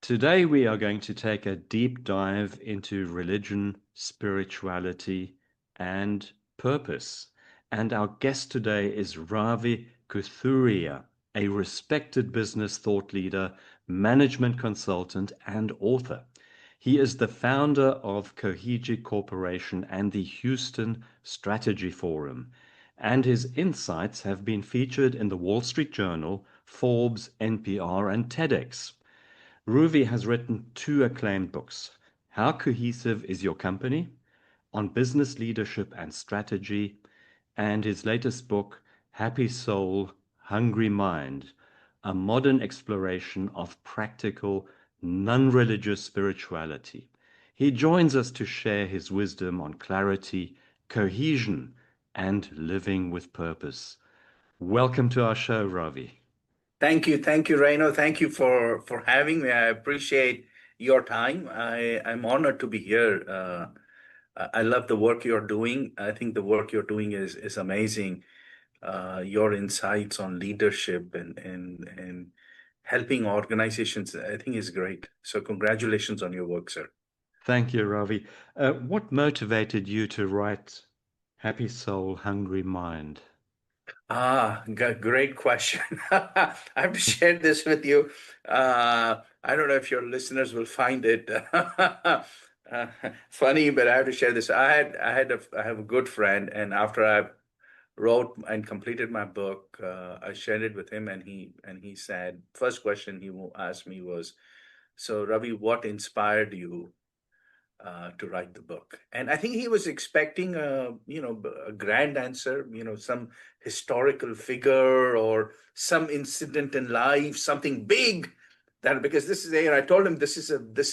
Today, we are going to take a deep dive into religion, spirituality, and purpose. And our guest today is Ravi Kathuria, a respected business thought leader, management consultant, and author. He is the founder of Cohesion Corporation and the Houston Strategy Forum, and his insights have been featured in the Wall Street Journal, Forbes, NPR, and TEDx. Ravi has written two acclaimed books: How Cohesive is Your Company? On Business Leadership and Strategy, and his latest book, Happy Soul, Hungry Mind, a modern exploration of practical, non-religious spirituality. He joins us to share his wisdom on clarity, cohesion, and living with purpose. Welcome to our show, Ravi. Thank you, Reino. Thank you for having me. I appreciate your time. I'm honored to be here. I love the work you're doing. I think the work you're doing is amazing. Your insights on leadership and helping organizations, I think is great. So congratulations on your work, sir. Thank you, Ravi. What motivated you to write Happy Soul, Hungry Mind? Great question. I have to share this with you. I don't know if your listeners will find it funny, but I have to share this. I have a good friend, and after I wrote and completed my book, I shared it with him, and he said, first question he asked me was, "So, Ravi, what inspired you to write the book?" And I think he was expecting a grand answer, some historical figure or some incident in life, something big. That because this is a, I told him this is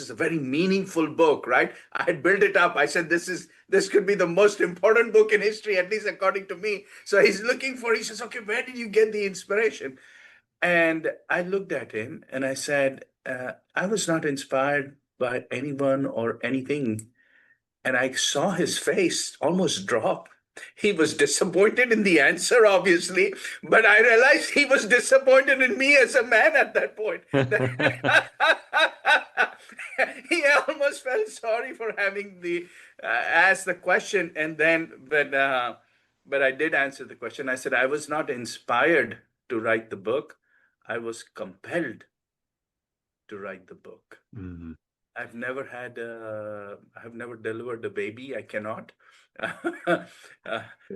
a very meaningful book, right? I had built it up. I said this could be the most important book in history, at least according to me. So he's looking for. He says, "Okay, where did you get the inspiration?" And I looked at him and I said, I was not inspired by anyone or anything. And I saw his face almost drop. He was disappointed in the answer, obviously, but I realized he was disappointed in me as a man at that point. He almost felt sorry for having the asked the question, and then, but I did answer the question. I said I was not inspired to write the book. I was compelled to write the book. Mhm. I've never delivered a baby. I cannot.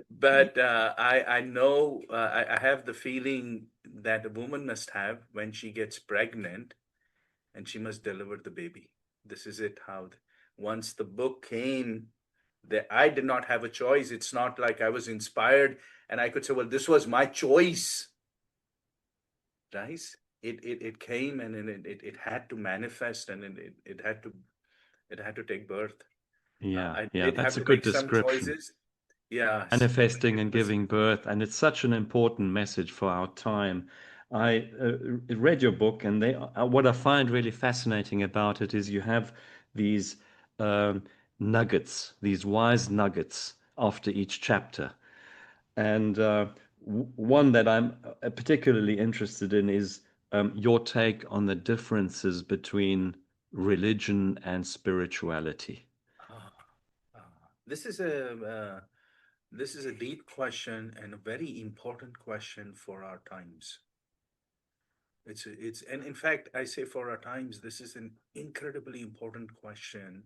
But I know, I have the feeling that a woman must have when she gets pregnant and she must deliver the baby. This is it, once the book came, that I did not have a choice. It's not like I was inspired and I could say, well, this was my choice. Right? It came and it had to manifest, and it had to take birth. Yeah, I yeah, did that's have a to good make some description. choices. Yes, but Manifesting it and was. giving birth, and it's such an important message for our time. I read your book, and what I find really fascinating about it is you have these um, nuggets, these wise nuggets after each chapter. And one that I'm particularly interested in is your take on the differences between religion and spirituality. ah, this is a deep question and a very important question for our times. And in fact, I say for our times, this is an incredibly important question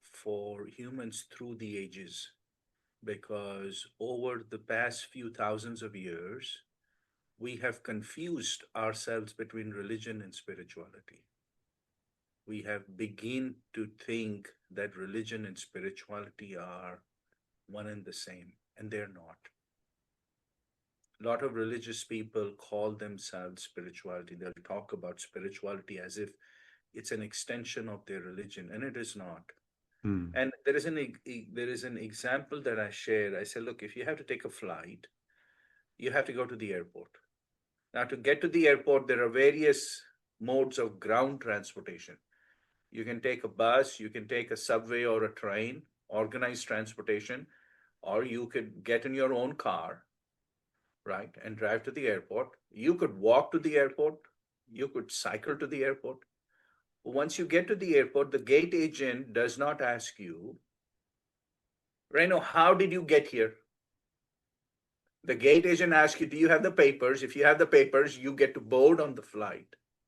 for humans through the ages, because over the past few thousands of years, we have confused ourselves between religion and spirituality. We have begin to think that religion and spirituality are one and the same, and they're not. A lot of religious people call themselves spirituality. They'll talk about spirituality as if it's an extension of their religion, and it is not. Hmm. And there is an example that I share. I say, look, if you have to take a flight, you have to go to the airport. Now, to get to the airport, there are various modes of ground transportation. You can take a bus, you can take a subway or a train, organized transportation, or you could get in your own car, right, and drive to the airport. You could walk to the airport, you could cycle to the airport, Once you get to the airport, the gate agent does not ask you, Reno, how did you get here? The gate agent asks you, do you have the papers? If you have the papers, you get to board on the flight.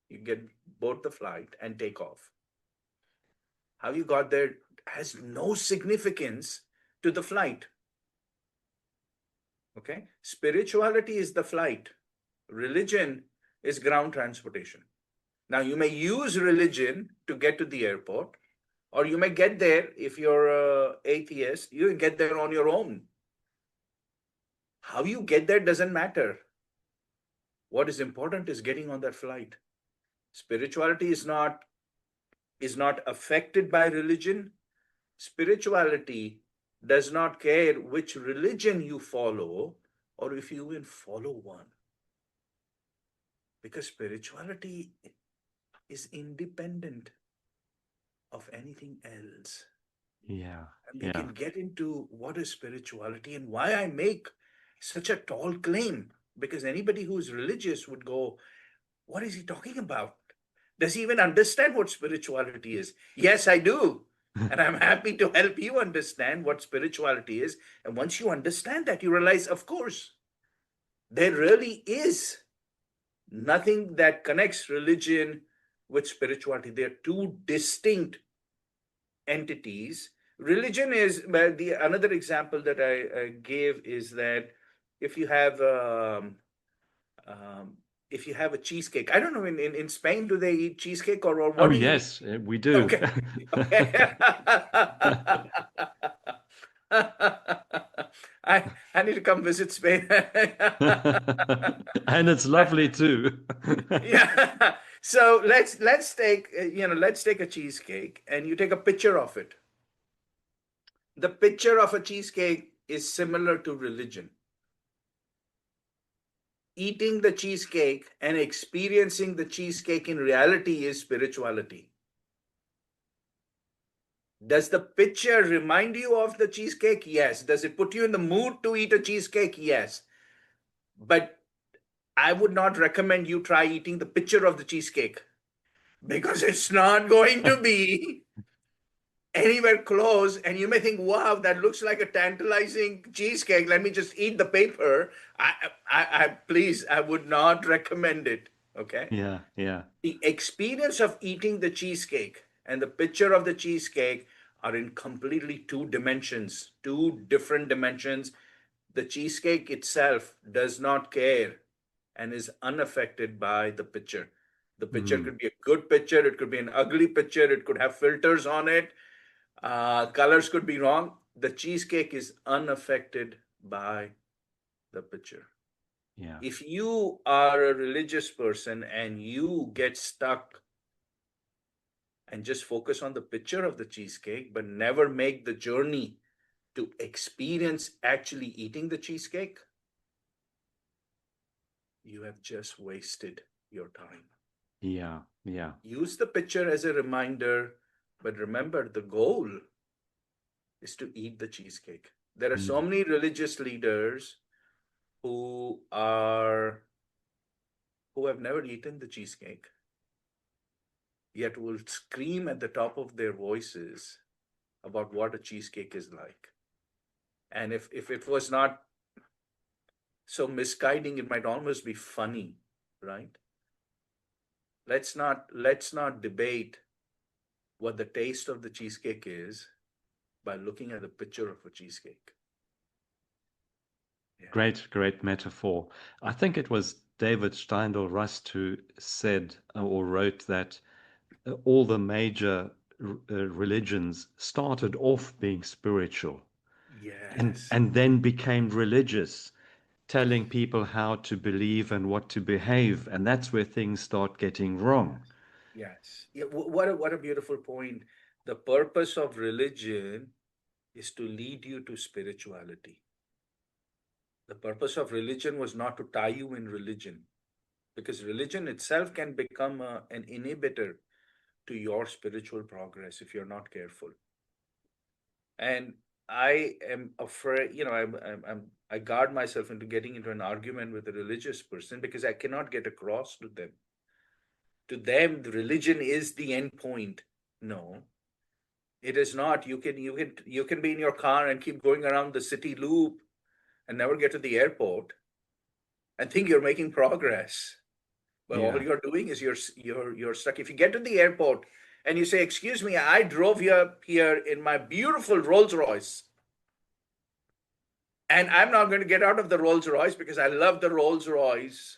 You get board the flight and take off. How you got there has no significance to the flight. Okay? Spirituality is the flight. Religion is ground transportation. Now, you may use religion to get to the airport, or you may get there, if you're an atheist, you can get there on your own. How you get there doesn't matter. What is important is getting on that flight. Spirituality is not affected by religion. Spirituality does not care which religion you follow or if you even follow one. Because spirituality is independent of anything else. Yeah. And we Yeah. can get into what is spirituality and why I make such a tall claim. Because anybody who's religious would go, what is he talking about? Does he even understand what spirituality is? Yes, I do. And I'm happy to help you understand what spirituality is. And once you understand that, you realize, of course, there really is nothing that connects religion with spirituality. They're two distinct entities. Religion is the another example that I gave is that if you have um, if you have a cheesecake, I don't know in Spain do they eat cheesecake or Oh, what do you eat? yes, we do. Okay, okay. I need to come visit Spain. And it's lovely too. Yeah. So let's take let's take a cheesecake and you take a picture of it. The picture of a cheesecake is similar to religion. Eating the cheesecake and experiencing the cheesecake in reality is spirituality. Does the picture remind you of the cheesecake? Yes. Does it put you in the mood to eat a cheesecake? Yes. But I would not recommend you try eating the picture of the cheesecake because it's not going to be anywhere close. And you may think, wow, that looks like a tantalizing cheesecake. Let me just eat the paper. Please, I would not recommend it. Okay. Yeah, yeah. The experience of eating the cheesecake and the picture of the cheesecake are in completely two dimensions, two different dimensions. The cheesecake itself does not care and is unaffected by the picture. The picture Mm, could be a good picture, it could be an ugly picture, it could have filters on it, colors could be wrong. The cheesecake is unaffected by the picture. yeah. If you are a religious person and you get stuck and just focus on the picture of the cheesecake, but never make the journey to experience actually eating the cheesecake, you have just wasted your time. Yeah, yeah. Use the picture as a reminder, but remember the goal is to eat the cheesecake. There are so Mm, many religious leaders who are who have never eaten the cheesecake, yet will scream at the top of their voices about what a cheesecake is like. And if it was not so misguiding, it might almost be funny, right? Let's not debate what the taste of the cheesecake is by looking at the picture of a cheesecake. Yeah. great, great metaphor. I think it was David Steindl Rust who said or wrote that all the major religions started off being spiritual Yes. and then became religious, telling people how to believe and what to behave. And that's where things start getting wrong. Yes. Yeah, what a beautiful point. The purpose of religion is to lead you to spirituality. The purpose of religion was not to tie you in religion, because religion itself can become an inhibitor to your spiritual progress if you're not careful. And I am afraid, I guard myself into getting into an argument with a religious person because I cannot get across to them To them, the religion is the end point. No, it is not. You can be in your car and keep going around the city loop and never get to the airport and think you're making progress. But all Yeah. you're doing is you're stuck. If you get to the airport and you say, "Excuse me, I drove here in my beautiful Rolls Royce, and I'm not going to get out of the Rolls Royce because I love the Rolls Royce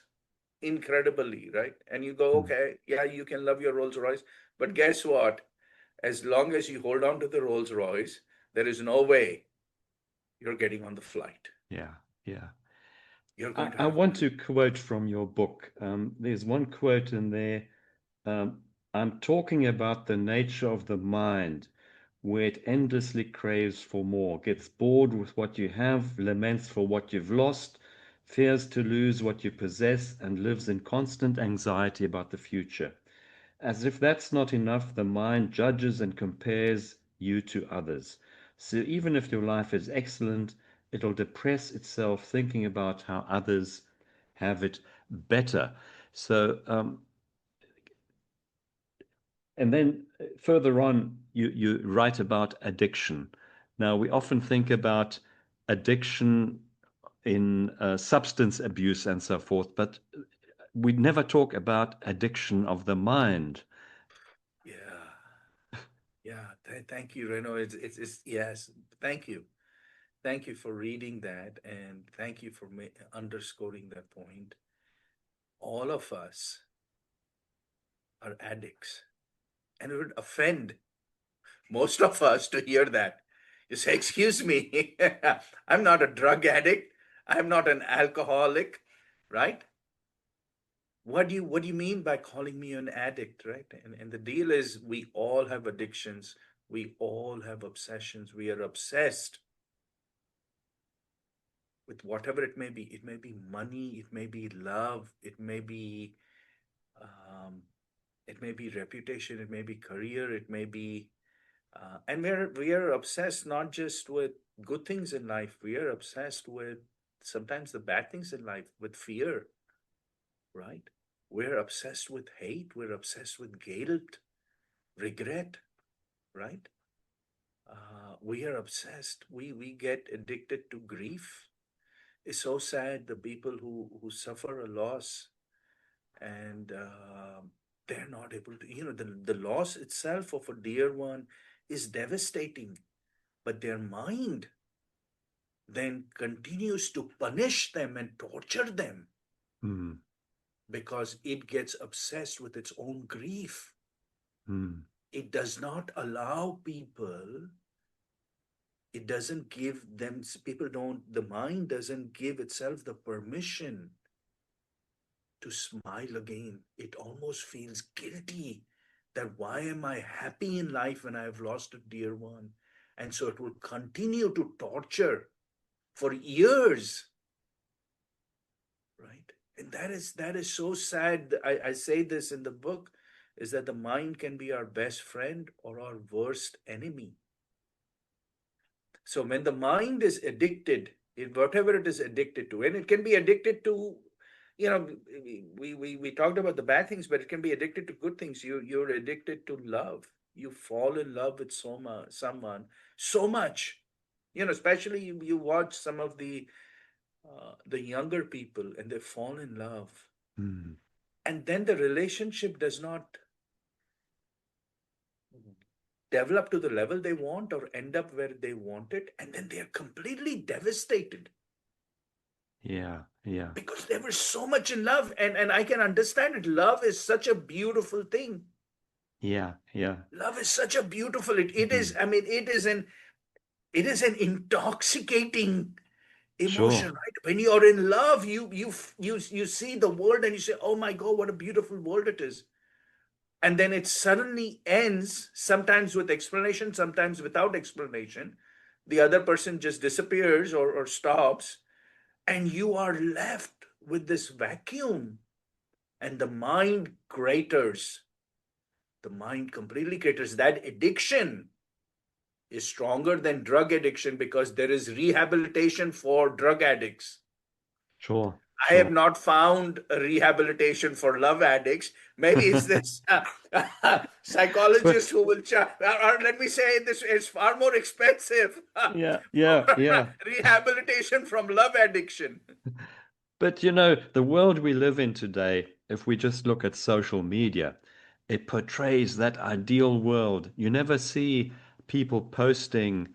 incredibly," right? And you go, Mm. "Okay, yeah, you can love your Rolls Royce, but guess what? As long as you hold on to the Rolls Royce, there is no way you're getting on the flight. Yeah. Yeah. You're I, going to I have want to." to quote from your book. There's one quote in there. Um, I'm talking about the nature of the mind, where it endlessly craves for more, gets bored with what you have, laments for what you've lost, fears to lose what you possess, and lives in constant anxiety about the future. As if that's not enough, the mind judges and compares you to others. So even if your life is excellent, it'll depress itself thinking about how others have it better. So, and then further on, you write about addiction. Now, we often think about addiction in substance abuse and so forth, but we never talk about addiction of the mind. Yeah, yeah. Thank you, Reno. It's yes. Thank you. Thank you for reading that, and thank you for underscoring that point. All of us are addicts, and it would offend most of us to hear that. You say, "Excuse me, I'm not a drug addict. I'm not an alcoholic," right? What do you mean by calling me an addict, right? And the deal is we all have addictions. We all have obsessions. We are obsessed with whatever it may be. It may be money, it may be love, um, it may be reputation, it may be career, it may be and we are obsessed not just with good things in life. We are obsessed with sometimes the bad things in life, with fear, right? We're obsessed with hate. We're obsessed with guilt, regret, right? We are obsessed. We get addicted to grief. It's so sad, the people who suffer a loss and they're not able to, the loss itself of a dear one is devastating, but their mind then continues to punish them and torture them Mm, because it gets obsessed with its own grief. mm, It does not allow people, it doesn't give them, people don't, the mind doesn't give itself the permission to smile again. It almost feels guilty that why am I happy in life when I have lost a dear one? And so it will continue to torture for years, right? And that is so sad. I say this in the book, is that the mind can be our best friend or our worst enemy. So when the mind is addicted, whatever it is addicted to, and it can be addicted to, we talked about the bad things, but it can be addicted to good things. You're addicted to love. You fall in love with someone so much. Especially you watch some of the younger people and they fall in love, mm. and then the relationship does not develop to the level they want or end up where they want it, and then they are completely devastated Yeah, yeah, because they were so much in love. And I can understand it. Love is such a beautiful thing. yeah, yeah. Love is such a beautiful, it Mm. is, I mean, it is an intoxicating emotion, Sure. right? When you're in love, you see the world and you say, "Oh my God, what a beautiful world it is." And then it suddenly ends, sometimes with explanation, sometimes without explanation. The other person just disappears or stops, and you are left with this vacuum. And the mind craters. The mind completely craters. That addiction is stronger than drug addiction because there is rehabilitation for drug addicts. Sure. I have sure. not found a rehabilitation for love addicts. Maybe it's this But psychologist who will, or let me say this is far more expensive yeah, yeah, for yeah. rehabilitation from love addiction. But the world we live in today, if we just look at social media, it portrays that ideal world. You never see people posting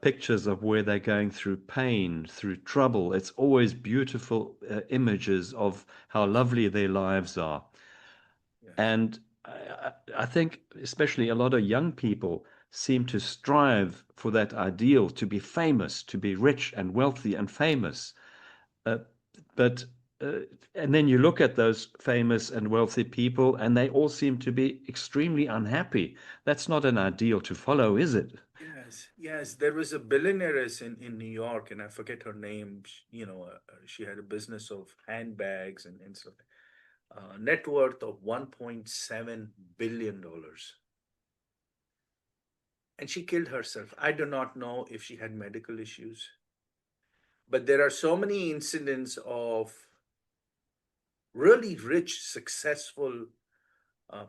pictures of where they're going through pain, through trouble. It's always beautiful images of how lovely their lives are. Yes. And I think, especially a lot of young people seem to strive for that ideal to be famous, to be rich and wealthy and famous. Uh, but uh, and then you look at those famous and wealthy people, and they all seem to be extremely unhappy. That's not an ideal to follow, is it? Yes, yes. There was a billionairess in New York, and I forget her name. She had a business of handbags and stuff. Net worth of $1.7 billion. And she killed herself. I do not know if she had medical issues, but there are so many incidents of really rich, successful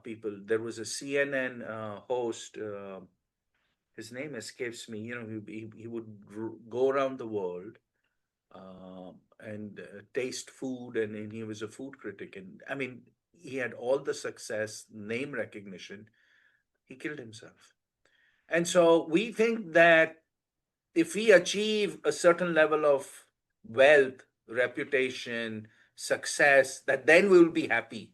people. There was a CNN host. His name escapes me. He would go around the world and taste food, and he was a food critic. And I mean, he had all the success, name recognition. He killed himself. And so we think that if we achieve a certain level of wealth, reputation, success, that then we will be happy.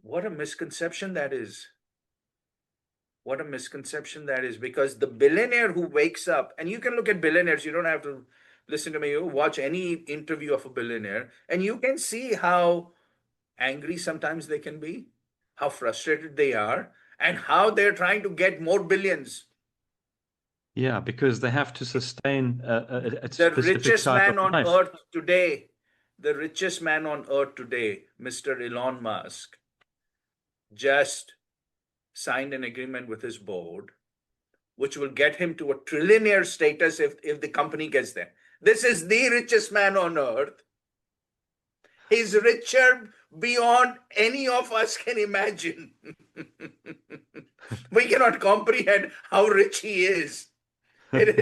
What a misconception that is. What a misconception that is, because the billionaire who wakes up, and you can look at billionaires, you don't have to listen to me, you watch any interview of a billionaire, and you can see how angry sometimes they can be, how frustrated they are, and how they're trying to get more billions. Yeah, because they have to sustain a The specific richest type of man on life. earth today, the richest man on earth today, Mr. Elon Musk, just signed an agreement with his board, which will get him to a trillionaire status if the company gets there. This is the richest man on earth. He's richer beyond any of us can imagine. We cannot comprehend how rich he is. It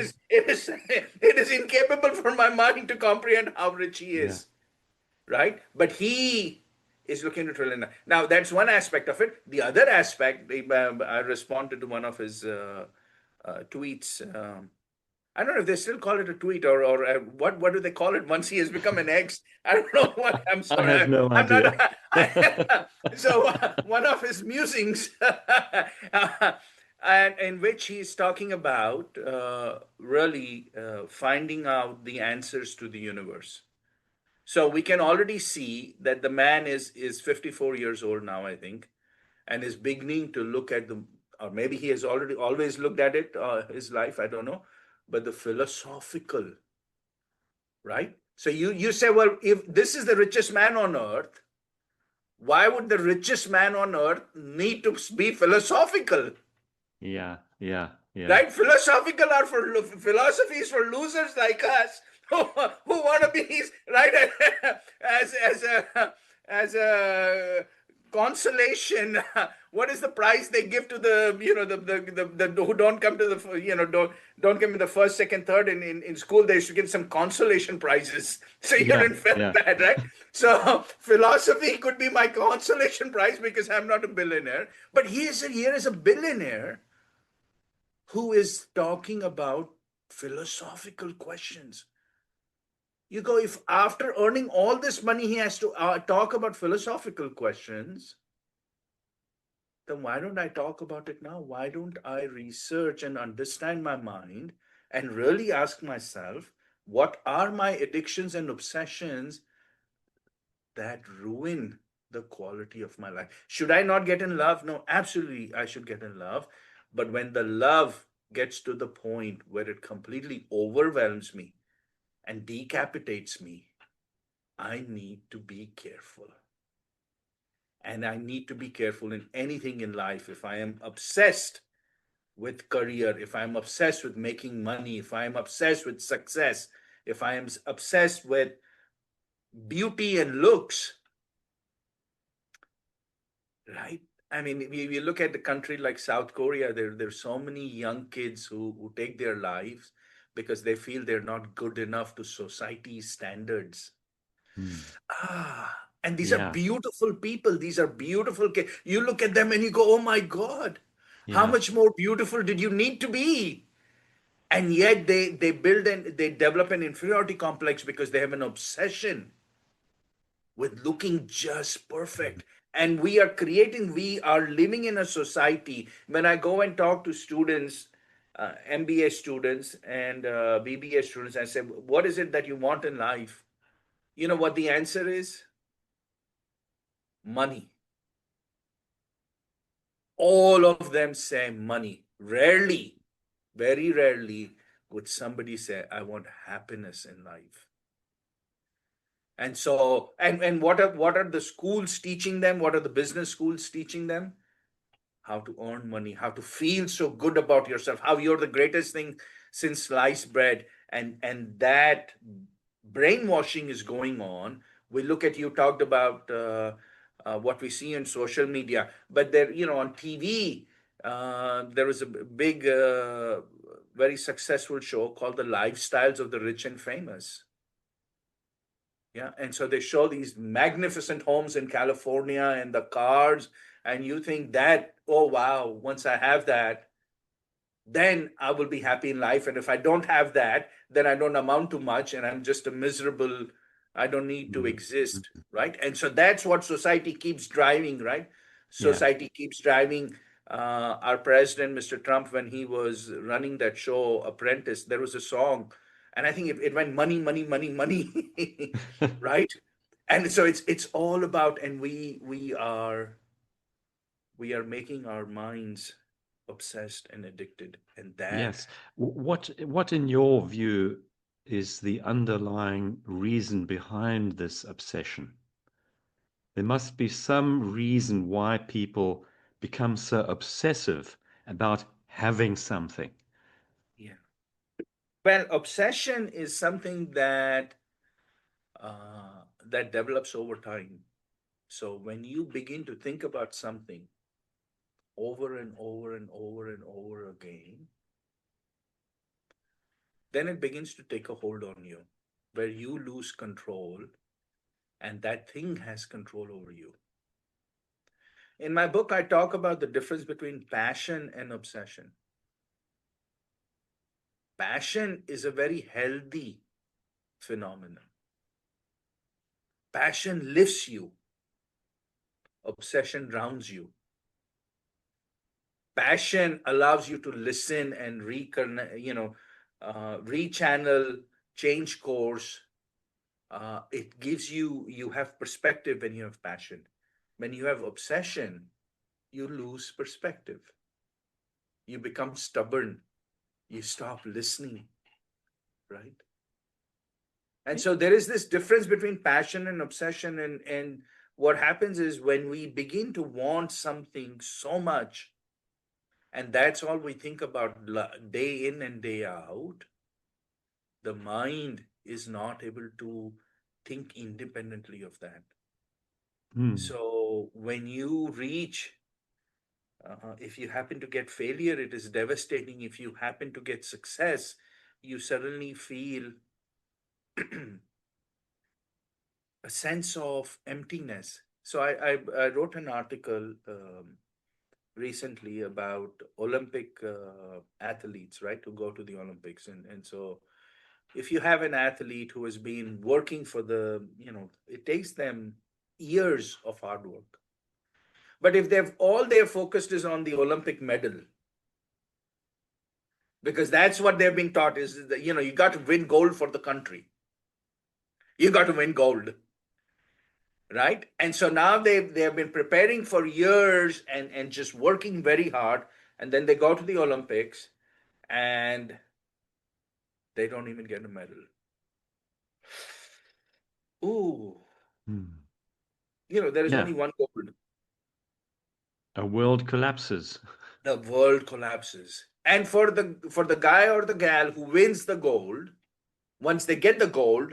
is incapable for my mind to comprehend how rich he Yeah. is, right? But he is looking to trillion. Now that's one aspect of it. The other aspect, I responded to one of his tweets. I don't know if they still call it a tweet or what do they call it once he has become an ex. I don't know what. I'm I sorry. have no I'm not. idea. So one of his musings, and in which he's talking about really finding out the answers to the universe. So we can already see that the man is 54 years old now, I think, and is beginning to look at the, or maybe he has already always looked at it, his life, I don't know, but the philosophical, right? So you say, well, if this is the richest man on earth, why would the richest man on earth need to be philosophical? Yeah, yeah, yeah, Right? Philosophical are for philosophies for losers like us who want to be right as a consolation. What is the prize they give to the the who don't come to the don't come in the first, second, third in school? They should get some consolation prizes, so you yeah, didn't feel yeah, bad, right? So philosophy could be my consolation prize because I'm not a billionaire, but here is a billionaire who is talking about philosophical questions. You go, if after earning all this money he has to talk about philosophical questions, then why don't I talk about it now? Why don't I research and understand my mind and really ask myself, what are my addictions and obsessions that ruin the quality of my life? Should I not get in love? No, absolutely, I should get in love. But when the love gets to the point where it completely overwhelms me and decapitates me, I need to be careful. And I need to be careful in anything in life. If I am obsessed with career, if I'm obsessed with making money, if I'm obsessed with success, if I am obsessed with beauty and looks, right? I mean, we look at the country like South Korea, there's so many young kids who take their lives because they feel they're not good enough to society's standards. Hmm. And these are Yeah. beautiful people. These are beautiful kids. You look at them and you go, oh my God, how Yeah. much more beautiful did you need to be? And yet they build and they develop an inferiority complex because they have an obsession with looking just perfect. And we are living in a society. When I go and talk to students, MBA students and BBA students, I say, what is it that you want in life? You know what the answer is? Money. All of them say money. Rarely, very rarely would somebody say, I want happiness in life. And so, and what are the schools teaching them? What are the business schools teaching them? How to earn money, how to feel so good about yourself, how you're the greatest thing since sliced bread. And that brainwashing is going on. We look at, you talked about what we see in social media, but there, on TV, there was a big, very successful show called The Lifestyles of the Rich and Famous. Yeah, and so they show these magnificent homes in California and the cars, and you think that, oh wow, once I have that, then I will be happy in life. And if I don't have that, then I don't amount to much and I'm just a miserable, I don't need to Hmm. exist, right? And so that's what society keeps driving, right? Yeah. Society keeps driving. Our president, Mr. Trump, when he was running that show, Apprentice, there was a song, and I think it went money, money, money, money, right? And so it's all about, and we are making our minds obsessed and addicted, and that. Yes. What in your view is the underlying reason behind this obsession? There must be some reason why people become so obsessive about having something. Yeah. Well, obsession is something that develops over time. So when you begin to think about something over and over and over and over again, then it begins to take a hold on you, where you lose control and that thing has control over you. In my book, I talk about the difference between passion and obsession. Passion is a very healthy phenomenon. Passion lifts you, obsession drowns you. Passion allows you to listen and reconnect, rechannel, change course. It gives you have perspective when you have passion. When you have obsession, you lose perspective. You become stubborn. You stop listening, right? And so there is this difference between passion and obsession. And what happens is when we begin to want something so much, and that's all we think about day in and day out, the mind is not able to think independently of that. Hmm. So when you reach, if you happen to get failure, it is devastating. If you happen to get success, you suddenly feel a sense of emptiness. So I wrote an article recently about Olympic athletes, right, who go to the Olympics. And so if you have an athlete who has been working for it takes them years of hard work. But if they've all they're focused is on the Olympic medal, because that's what they're being taught is that, you got to win gold for the country. You got to win gold, right? And so now they have been preparing for years and just working very hard, and then they go to the Olympics and they don't even get a medal. Ooh, Hmm. there is Yeah. only one gold. A world collapses. The world collapses. And for the guy or the gal who wins the gold, Once they get the gold,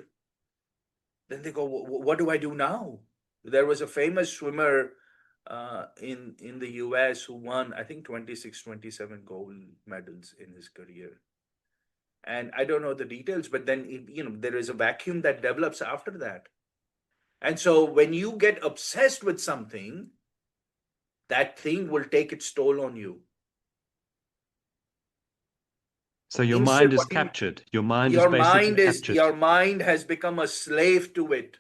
then they go, what do I do now? There was a famous swimmer in the US who won, I think, 26, 27 gold medals in his career. And I don't know the details, but then, there is a vacuum that develops after that. And so when you get obsessed with something, that thing will take its toll on you. So your Instead, mind is captured. Your mind is your basically mind is, captured. your mind has become a slave to it.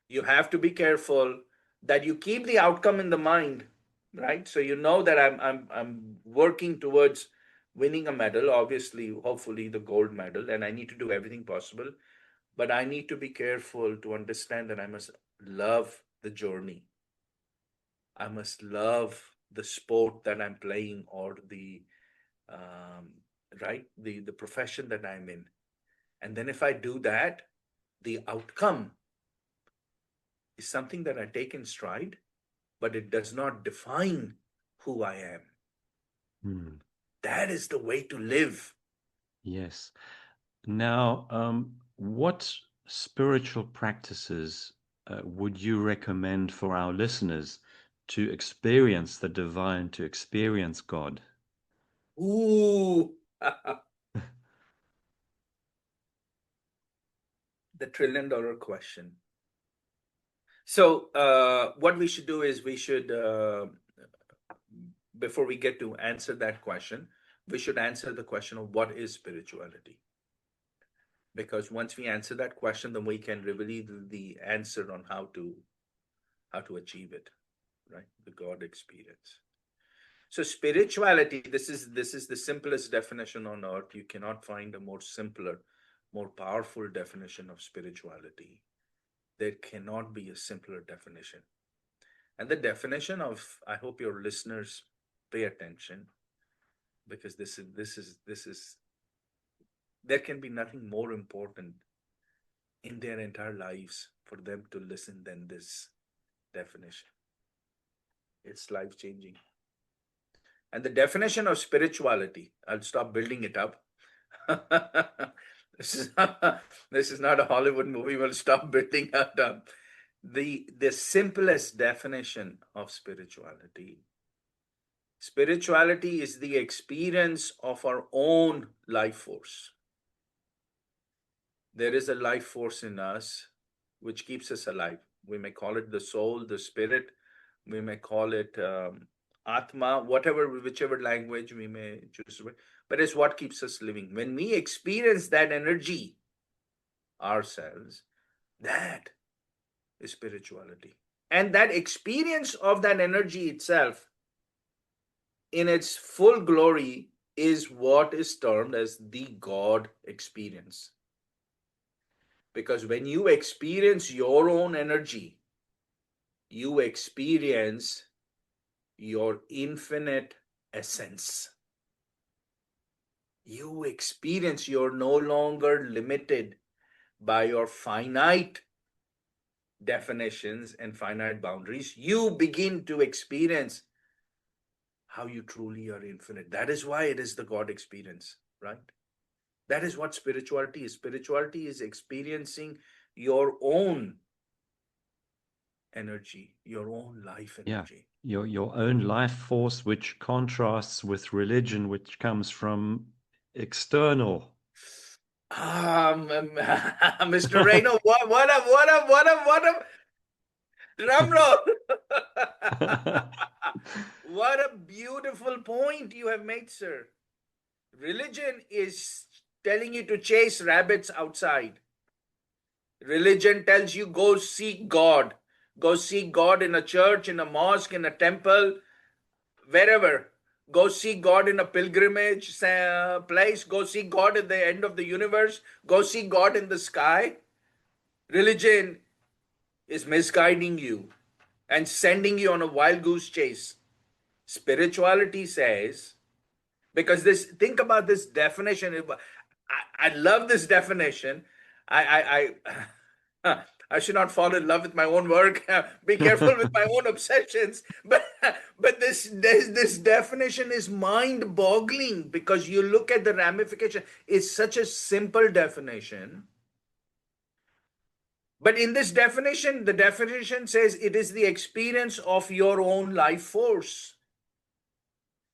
You have to be careful that you keep the outcome in the mind, right? So you know that I'm working towards winning a medal, obviously, hopefully the gold medal, and I need to do everything possible. But I need to be careful to understand that I must love the journey. I must love the sport that I'm playing, or the right, the profession that I'm in. And then if I do that, the outcome is something that I take in stride, but it does not define who I am. Hmm. That is the way to live. Yes. Now, what spiritual practices would you recommend for our listeners to experience the divine, to experience God? Ooh, the $1 trillion question. So, what we should do is, we should, before we get to answer that question, we should answer the question of what is spirituality. Because once we answer that question, then we can reveal the answer on how to achieve it, right? The God experience. So spirituality, this is the simplest definition on earth. You cannot find a more simpler, more powerful definition of spirituality. There cannot be a simpler definition. And the definition of, I hope your listeners pay attention, because this is there can be nothing more important in their entire lives for them to listen than this definition. It's life changing. And the definition of spirituality, I'll stop building it up. This is not a Hollywood movie. We'll stop building it up. The simplest definition of spirituality is the experience of our own life force. There is a life force in us which keeps us alive. We may call it the soul, the spirit. We may call it Atma, whichever language we may choose. But it's what keeps us living. When we experience that energy ourselves, that is spirituality. And that experience of that energy itself in its full glory is what is termed as the God experience. Because when you experience your own energy, you experience your infinite essence. You experience you're no longer limited by your finite definitions and finite boundaries. You begin to experience how you truly are infinite. That is why it is the God experience, right? That is what spirituality is. Spirituality is experiencing your own energy, your own life Yeah, energy. your own life force, which contrasts with religion, which comes from external. Mr. Reno, what a drum roll. What a beautiful point you have made, sir. Religion is telling you to chase rabbits outside. Religion tells you go seek God. Go seek God in a church, in a mosque, in a temple, wherever. Go seek God in a pilgrimage place. Go seek God at the end of the universe. Go seek God in the sky. Religion is misguiding you and sending you on a wild goose chase. Spirituality says, because think about this definition. I love this definition. I I should not fall in love with my own work. Be careful with my own obsessions. But this definition is mind-boggling because you look at the ramification. It's such a simple definition. But in this definition, the definition says it is the experience of your own life force.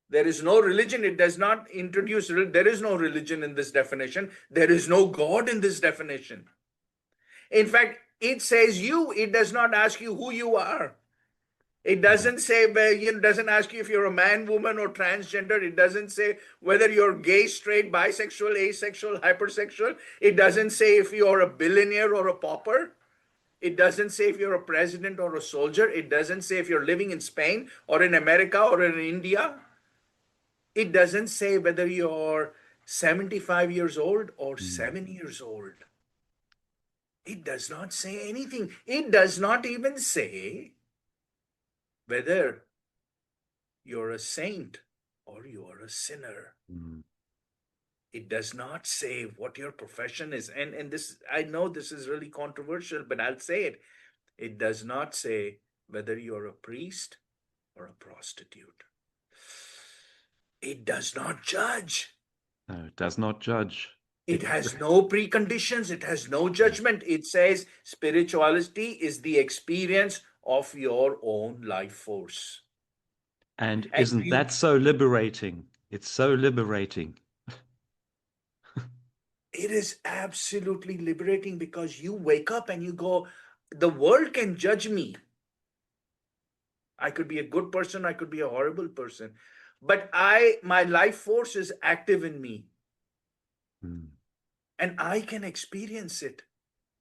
There is no religion. It does not introduce, there is no religion in this definition. There is no God in this definition. In fact, it says you, it does not ask you who you are. It doesn't say, it doesn't ask you if you're a man, woman, or transgender. It doesn't say whether you're gay, straight, bisexual, asexual, hypersexual. It doesn't say if you're a billionaire or a pauper. It doesn't say if you're a president or a soldier. It doesn't say if you're living in Spain or in America or in India. It doesn't say whether you're 75 years old or 7 years old. It does not say anything. It does not even say whether you're a saint or you're a sinner. It does not say what your profession is. And this, I know this is really controversial, but I'll say it. It does not say whether you're a priest or a prostitute. It does not judge. No, it does not judge. It has no preconditions. It has no judgment. It says spirituality is the experience of your own life force. And And isn't that so liberating? It's so liberating. it is absolutely liberating because you wake up and you go, the world can judge me. I could be a good person. I could be a horrible person. But my life force is active in me. And I can experience it.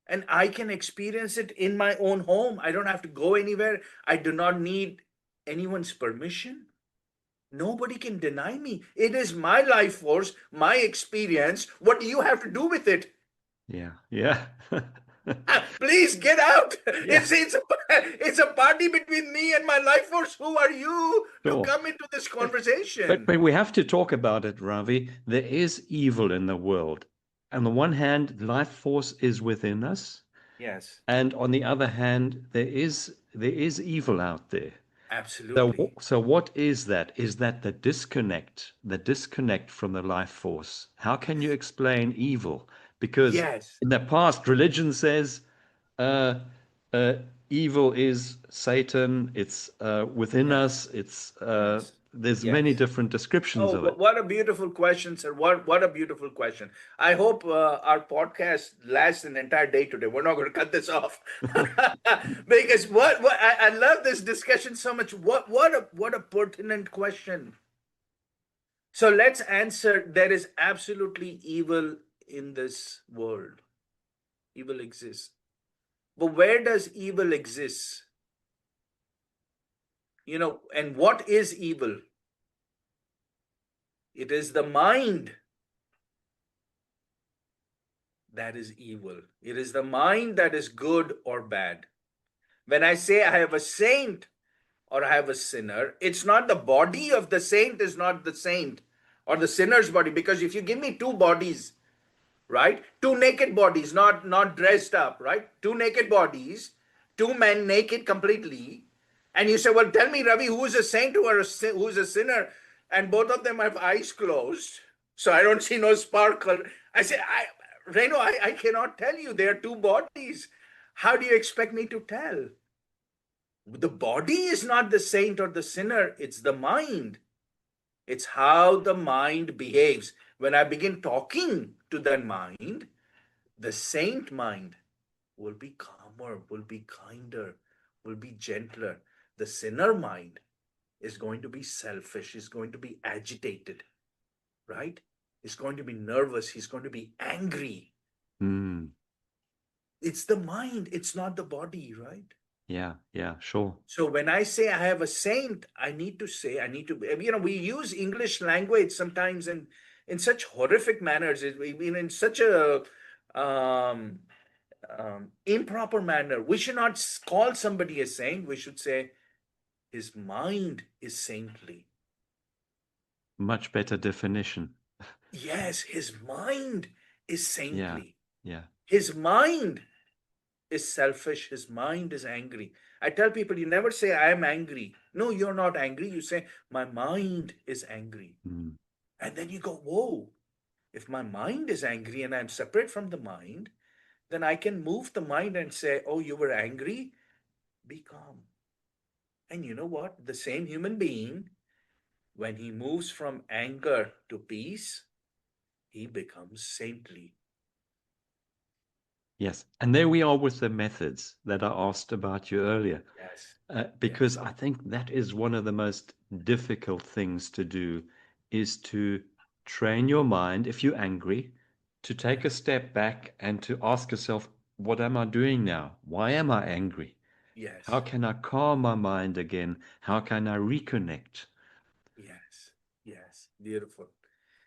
And I can experience it in my own home. I don't have to go anywhere. I do not need anyone's permission. Nobody can deny me. It is my life force, my experience. What do you have to do with it? Yeah, yeah. Please get out. Yeah. It's a party between me and my life force. Who are you to Sure. come into this conversation? But we have to talk about it, Ravi. There is evil in the world. On the one hand, life force is within us, Yes, and on the other hand, there is evil out there. absolutely. So what is that? Is that the disconnect from the life force? How can you explain evil? Because Yes, in the past, religion says uh, uh, evil is Satan. It's within yes, us. yes, There's many yes. different descriptions Oh, of it. what a beautiful question, sir. What a beautiful question. I hope our podcast lasts an entire day today. We're not going to cut this off because what I love this discussion so much. What a pertinent question. So let's answer. There is absolutely evil in this world. Evil exists, but where does evil exist? And what is evil? It is the mind that is evil. It is the mind that is good or bad. When I say I have a saint or I have a sinner, it's not the body of the saint is not the saint or the sinner's body. Because if you give me two bodies, right? Two naked bodies, not dressed up, right? Two naked bodies, two men naked completely. And you say, well, tell me, Ravi, who is a saint who's a sinner? And both of them have eyes closed. So I don't see no sparkle. I say, Reno, I cannot tell you. There are two bodies. How do you expect me to tell? The body is not the saint or the sinner, it's the mind. It's how the mind behaves. When I begin talking to that mind, the saint mind will be calmer, will be kinder, will be gentler. The sinner mind is going to be selfish, is going to be agitated, right? He's going to be nervous, he's going to be angry. It's the mind, it's not the body, right? Yeah, sure. So when I say I have a saint, I need to, we use English language sometimes in such horrific manners, in such a improper manner. We should not call somebody a saint. We should say his mind is saintly. Much better definition. Yes, his mind is Yeah, saintly. yeah. His mind is selfish. His mind is angry. I tell people, you never say, I am angry. No, you're not angry. You say, my mind is angry. Mm. And then you go, whoa, if my mind is angry and I'm separate from the mind, then I can move the mind and say, oh, you were angry? Be calm. And you know what? The same human being, when he moves from anger to peace, he becomes saintly. Yes. And there we are with the methods that I asked about you earlier. Yes, Because yes, I think that is one of the most difficult things to do is to train your mind, if you're angry, to take a step back and to ask yourself, what am I doing now? Why am I angry? How yes, can I calm my mind again? How can I reconnect? yes, yes. Beautiful.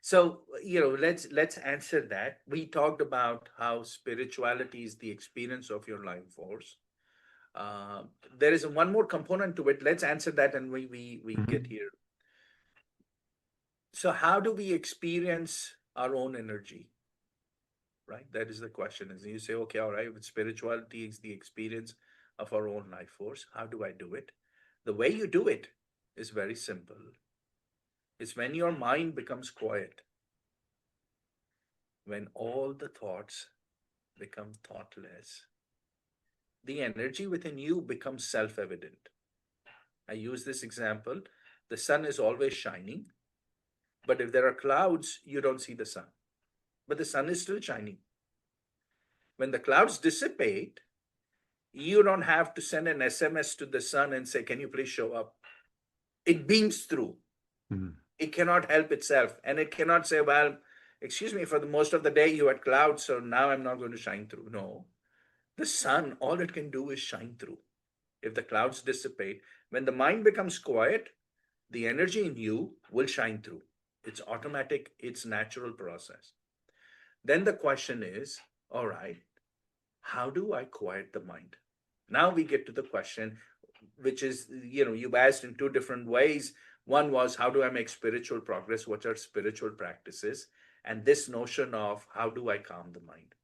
So, let's answer that. We talked about how spirituality is the experience of your life force. Uh, there is one more component to it. Let's answer that, and we get Mhm. here. So, how do we experience our own energy? Right? That is the question. Is you say, okay, all right, with spirituality is the experience of our own life force. How do I do it? The way you do it is very simple. It's when your mind becomes quiet, when all the thoughts become thoughtless, the energy within you becomes self evident. I use this example. The sun is always shining, but if there are clouds, you don't see the sun. But the sun is still shining. When the clouds dissipate, you don't have to send an SMS to the sun and say, can you please show up? It beams through. Mhm. It cannot help itself. And it cannot say, well, excuse me, for the most of the day you had clouds, so now I'm not going to shine through. No. The sun, all it can do is shine through. If the clouds dissipate, when the mind becomes quiet, the energy in you will shine through. It's automatic, it's natural process. Then the question is, all right, how do I quiet the mind? Now we get to the question, which is, you've asked in two different ways. One was, how do I make spiritual progress? What are spiritual practices? And this notion of how do I calm the mind?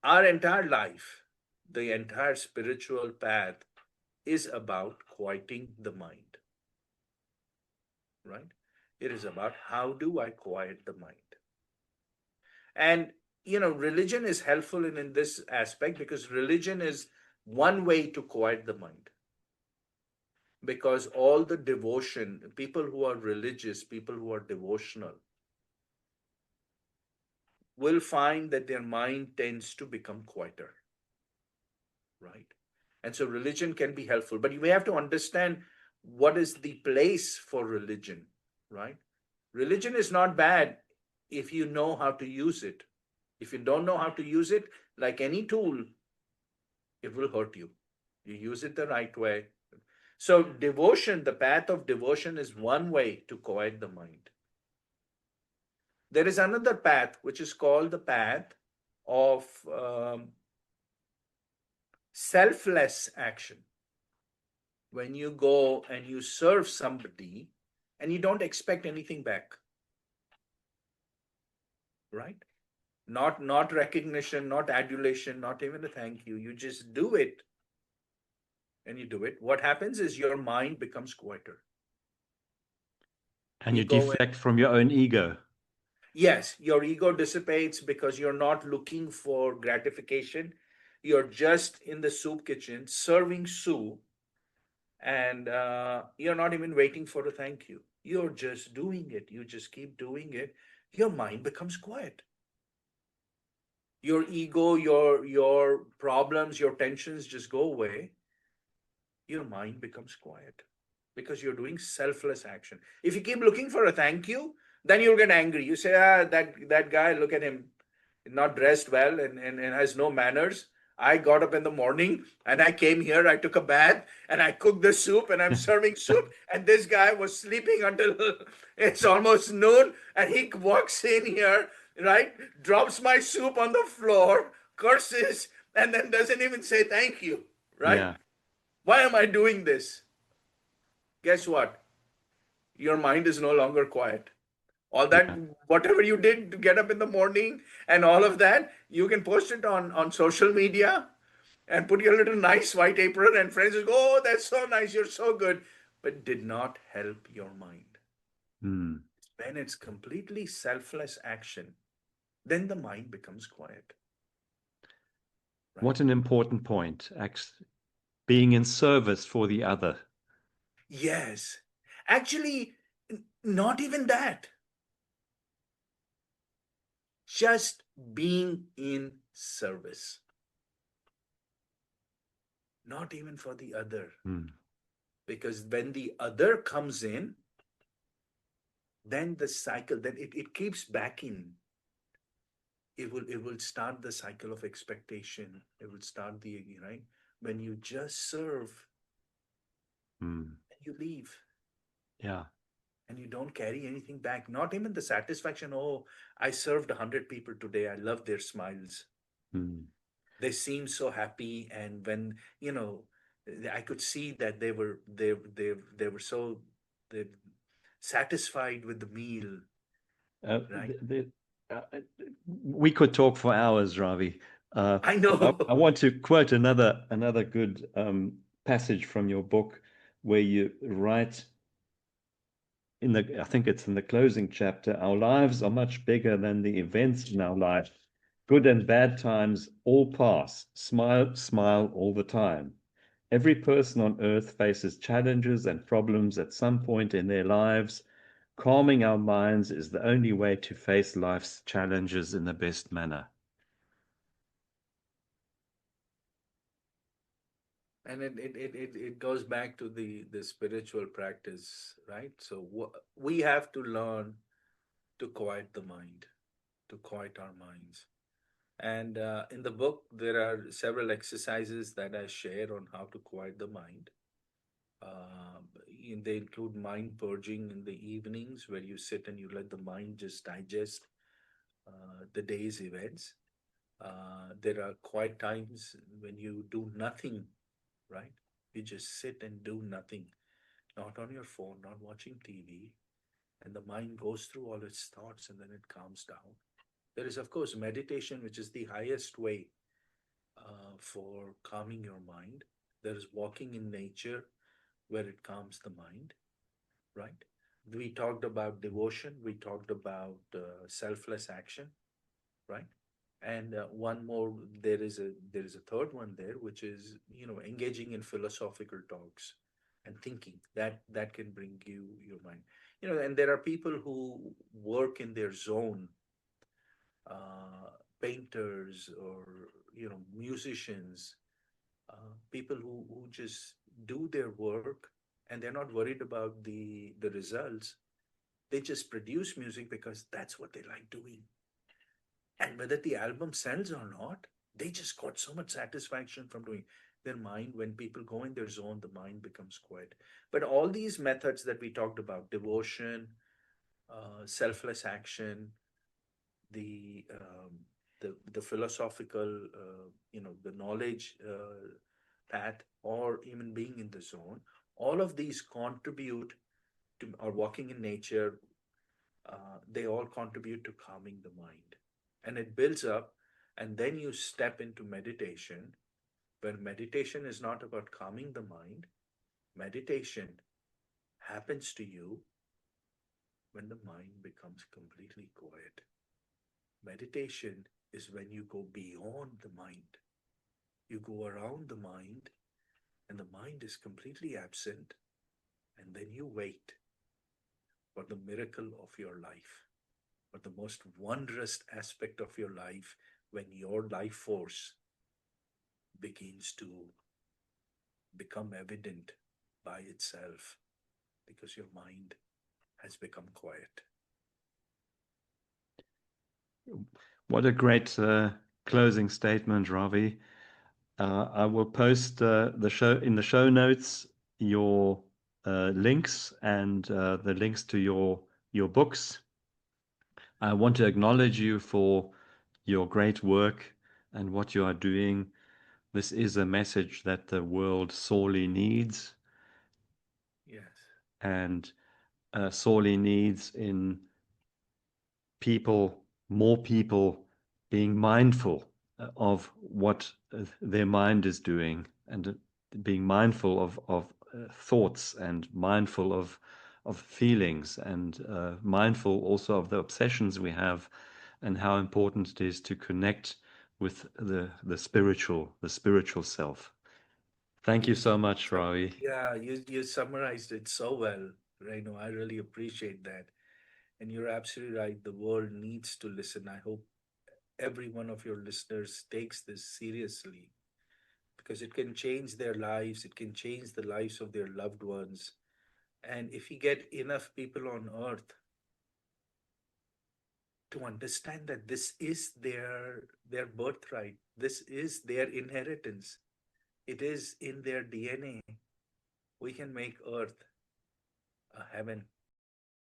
Our entire life, the entire spiritual path is about quieting the mind, right? It is about how do I quiet the mind? And religion is helpful in this aspect because religion is one way to quiet the mind. Because all the devotion, people who are religious, people who are devotional, will find that their mind tends to become quieter, right? And so religion can be helpful, but you may have to understand what is the place for religion, right? Religion is not bad if you know how to use it. If you don't know how to use it, like any tool, it will hurt you. You use it the right way. So, devotion, the path of devotion is one way to quiet the mind. There is another path which is called the path of selfless action. When you go and you serve somebody and you don't expect anything back, right? Not recognition, not adulation, not even a thank you. You just do it and you do it. What happens is your mind becomes quieter. And You you go deflect from your own ego. Yes, your ego dissipates because you're not looking for gratification. You're just in the soup kitchen serving soup, and you're not even waiting for a thank you. You're just doing it. You just keep doing it. Your mind becomes quiet. Your ego, your problems, your tensions just go away. Your mind becomes quiet because you're doing selfless action. If you keep looking for a thank you, then you'll get angry. You say, that guy, look at him, not dressed well and has no manners. I got up in the morning and I came here, I took a bath and I cooked the soup and I'm serving soup. And this guy was sleeping until it's almost noon. And he walks in here, right? Drops my soup on the floor, curses, and then doesn't even say thank you, right? Yeah, Why am I doing this? Guess what? Your mind is no longer quiet. All that, yeah. whatever you did to get up in the morning and all of that, you can post it on social media. and put your little nice white apron, and friends will go, oh, that's so nice, you're so good, but did not help your mind. Hmm. When it's completely selfless action, then the mind becomes quiet, right? What an important point. Being in service for the other. Yes. Actually, not even that. Just being in service, not even for the other. Hmm. Because when the other comes in, then the cycle, then it keeps backing. It will start the cycle of expectation. It will start the, right? When you just serve Hmm. and you leave Yeah. and you don't carry anything back, not even the satisfaction, oh, I served 100 people today. I love their smiles. Hmm. They seemed so happy, and when, I could see that they were so they satisfied with the meal, Uh, right? uh, we could talk for hours, Ravi. I But I know. want to quote another good passage from your book where you write I think it's in the closing chapter, our lives are much bigger than the events in our life. Good and bad times all pass. Smile, smile all the time. Every person on earth faces challenges and problems at some point in their lives. Calming our minds is the only way to face life's challenges in the best manner. And it goes back to the spiritual practice, right? So we have to learn to quiet the mind, to quiet our minds. And in the book, there are several exercises that I share on how to quiet the mind. They include mind purging in the evenings, where you sit and you let the mind just digest the day's events. There are quiet times when you do nothing, right? You just sit and do nothing, not on your phone, not watching TV, and the mind goes through all its thoughts and then it calms down. There is, of course, meditation, which is the highest way for calming your mind. There is walking in nature, where it calms the mind, right? We talked about devotion, we talked about selfless action, right? And one more, there is a third one there, which is, engaging in philosophical talks and thinking that can bring your mind. And there are people who work in their zone, painters, or musicians, people who just do their work, and they're not worried about the results. They just produce music because that's what they like doing. And whether the album sells or not, they just got so much satisfaction from doing. Their mind, when people go in their zone, the mind becomes quiet. But all these methods that we talked about, devotion, selfless action, the the philosophical, the knowledge path, or even being in the zone, all of these contribute to, or walking in nature, they all contribute to calming the mind. And it builds up, and then you step into meditation, where meditation is not about calming the mind. Meditation happens to you when the mind becomes completely quiet. Meditation is when you go beyond the mind. You go around the mind, and the mind is completely absent, and then you wait for the miracle of your life, for the most wondrous aspect of your life, when your life force begins to become evident by itself, because your mind has become quiet. What a great closing statement, Ravi. I will post the show notes your links and the links to your books. I want to acknowledge you for your great work and what you are doing. This is a message that the world sorely needs, Yes. and sorely needs in more people being mindful of what their mind is doing, and being mindful of thoughts, and mindful of feelings, and mindful also of the obsessions we have, and how important it is to connect with the spiritual self. Thank you so much, So, Ravi. yeah, you summarized it so well, Reno. I really appreciate that. And you're absolutely right. The world needs to listen. I hope every one of your listeners takes this seriously because it can change their lives, it can change the lives of their loved ones. And if we get enough people on earth to understand that this is their birthright, this is their inheritance, it is in their DNA, we can make earth a heaven.